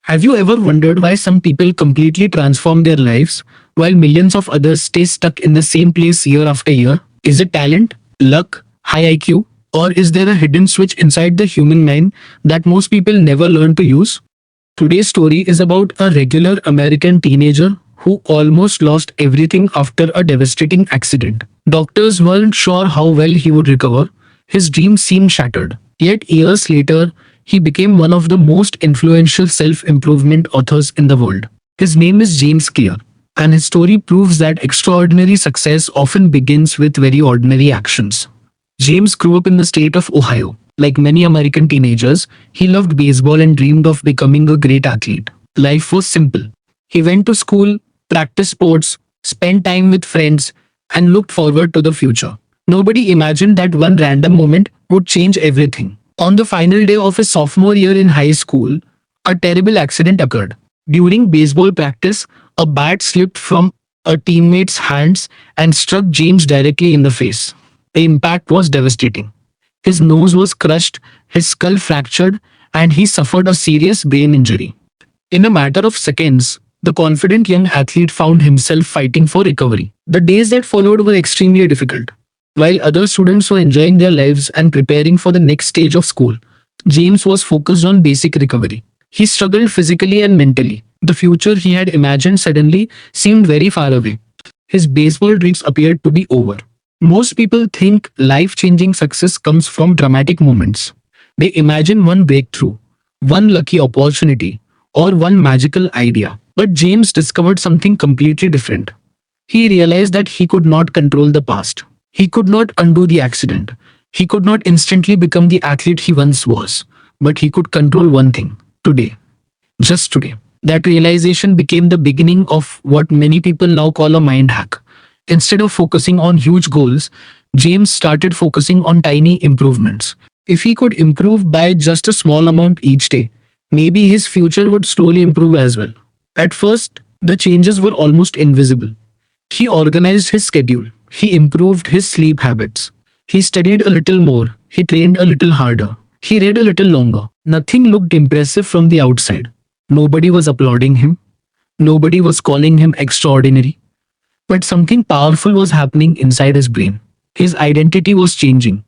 Have you ever wondered why some people completely transform their lives while millions of others stay stuck in the same place year after year? Is it talent, luck, high IQ, or is there a hidden switch inside the human mind that most people never learn to use? Today's story is about a regular American teenager who almost lost everything after a devastating accident. Doctors weren't sure how well he would recover. His dreams seemed shattered. Yet years later, he became one of the most influential self-improvement authors in the world. His name is James Clear, and his story proves that extraordinary success often begins with very ordinary actions. James grew up in the state of Ohio. Like many American teenagers, he loved baseball and dreamed of becoming a great athlete. Life was simple. He went to school, practiced sports, spent time with friends, and looked forward to the future. Nobody imagined that one random moment would change everything. On the final day of his sophomore year in high school, a terrible accident occurred. During baseball practice, a bat slipped from a teammate's hands and struck James directly in the face. The impact was devastating. His nose was crushed, his skull fractured, and he suffered a serious brain injury. In a matter of seconds, the confident young athlete found himself fighting for recovery. The days that followed were extremely difficult. While other students were enjoying their lives and preparing for the next stage of school, James was focused on basic recovery. He struggled physically and mentally. The future he had imagined suddenly seemed very far away. His baseball dreams appeared to be over. Most people think life-changing success comes from dramatic moments. They imagine one breakthrough, one lucky opportunity, or one magical idea. But James discovered something completely different. He realized that he could not control the past. He could not undo the accident. He could not instantly become the athlete he once was. But he could control one thing. Today. Just today. That realization became the beginning of what many people now call a mind hack. Instead of focusing on huge goals, James started focusing on tiny improvements. If he could improve by just a small amount each day, maybe his future would slowly improve as well. At first, the changes were almost invisible. He organized his schedule. He improved his sleep habits. He studied a little more. He trained a little harder. He read a little longer. Nothing looked impressive from the outside. Nobody was applauding him. Nobody was calling him extraordinary. But something powerful was happening inside his brain. His identity was changing.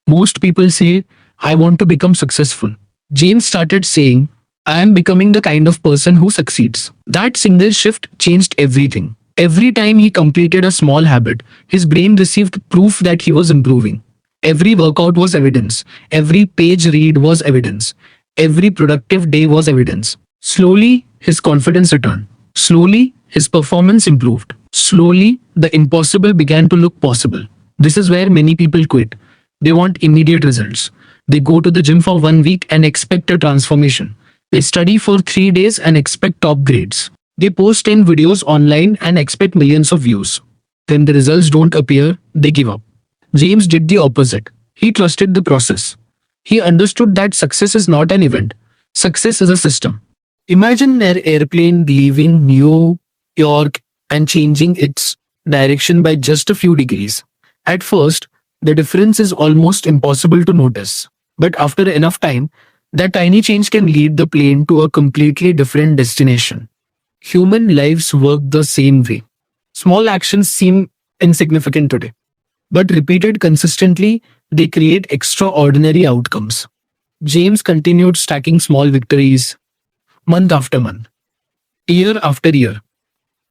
Most people say, I want to become successful. James started saying, I am becoming the kind of person who succeeds. That single shift changed everything. Every time he completed a small habit, his brain received proof that he was improving. Every workout was evidence. Every page read was evidence. Every productive day was evidence. Slowly, his confidence returned. Slowly, his performance improved. Slowly, the impossible began to look possible. This is where many people quit. They want immediate results. They go to the gym for 1 week and expect a transformation. They study for 3 days and expect top grades. They post 10 videos online and expect millions of views. Then the results don't appear, they give up. James did the opposite. He trusted the process. He understood that success is not an event. Success is a system. Imagine an airplane leaving New York and changing its direction by just a few degrees. At first, the difference is almost impossible to notice. But after enough time, that tiny change can lead the plane to a completely different destination. Human lives work the same way. Small actions seem insignificant today, but repeated consistently, they create extraordinary outcomes. James continued stacking small victories, month after month, year after year.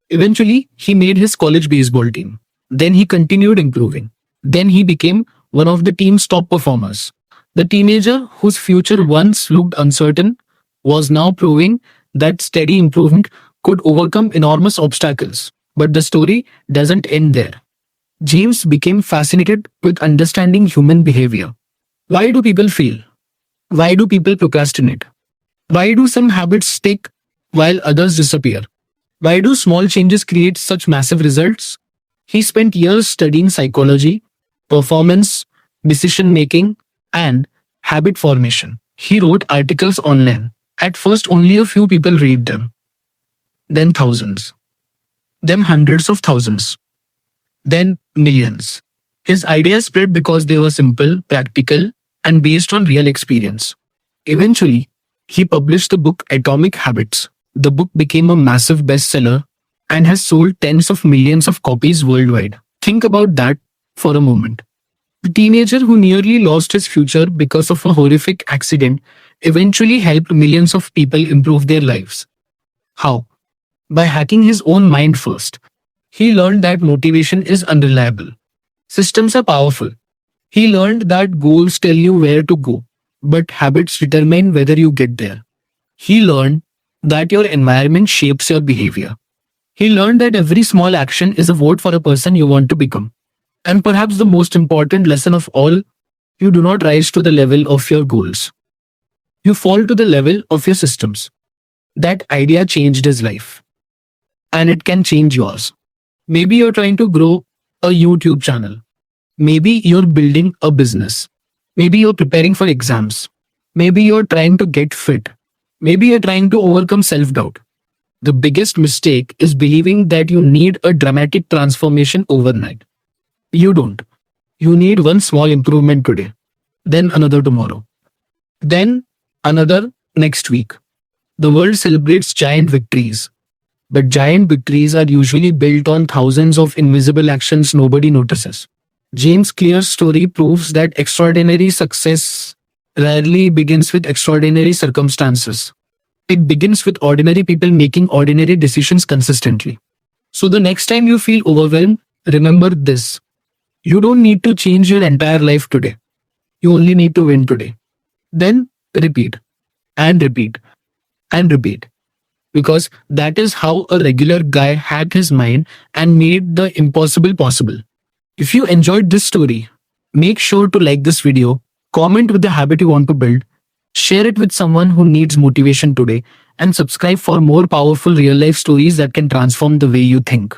Eventually, he made his college baseball team. Then he continued improving. Then he became one of the team's top performers. The teenager whose future once looked uncertain was now proving that steady improvement could overcome enormous obstacles. But the story doesn't end there. James became fascinated with understanding human behavior. Why do people fail? Why do people procrastinate? Why do some habits stick while others disappear? Why do small changes create such massive results? He spent years studying psychology, performance, decision making, and habit formation. He wrote articles online. At first, only a few people read them. Then thousands. Then hundreds of thousands. Then millions. His ideas spread because they were simple, practical, and based on real experience. Eventually, He published the book Atomic Habits. The book became a massive bestseller and has sold tens of millions of copies worldwide. Think about that for a moment. The teenager who nearly lost his future because of a horrific accident eventually helped millions of people improve their lives. How? By hacking his own mind first. He learned that motivation is unreliable. Systems are powerful. He learned that goals tell you where to go, but habits determine whether you get there. He learned that your environment shapes your behavior. He learned that every small action is a vote for a person you want to become. And perhaps the most important lesson of all, you do not rise to the level of your goals. You fall to the level of your systems. That idea changed his life. And it can change yours. Maybe you're trying to grow a YouTube channel. Maybe you're building a business. Maybe you're preparing for exams. Maybe you're trying to get fit. Maybe you're trying to overcome self-doubt. The biggest mistake is believing that you need a dramatic transformation overnight. You don't. You need one small improvement today, then another tomorrow, then another next week. The world celebrates giant victories, but giant victories are usually built on thousands of invisible actions nobody notices. James Clear's story proves that extraordinary success rarely begins with extraordinary circumstances. It begins with ordinary people making ordinary decisions consistently. So the next time you feel overwhelmed, remember this. You don't need to change your entire life today. You only need to win today. Then repeat and repeat and repeat. Because that is how a regular guy hacked his mind and made the impossible possible. If you enjoyed this story, make sure to like this video, comment with the habit you want to build, share it with someone who needs motivation today, and subscribe for more powerful real life stories that can transform the way you think.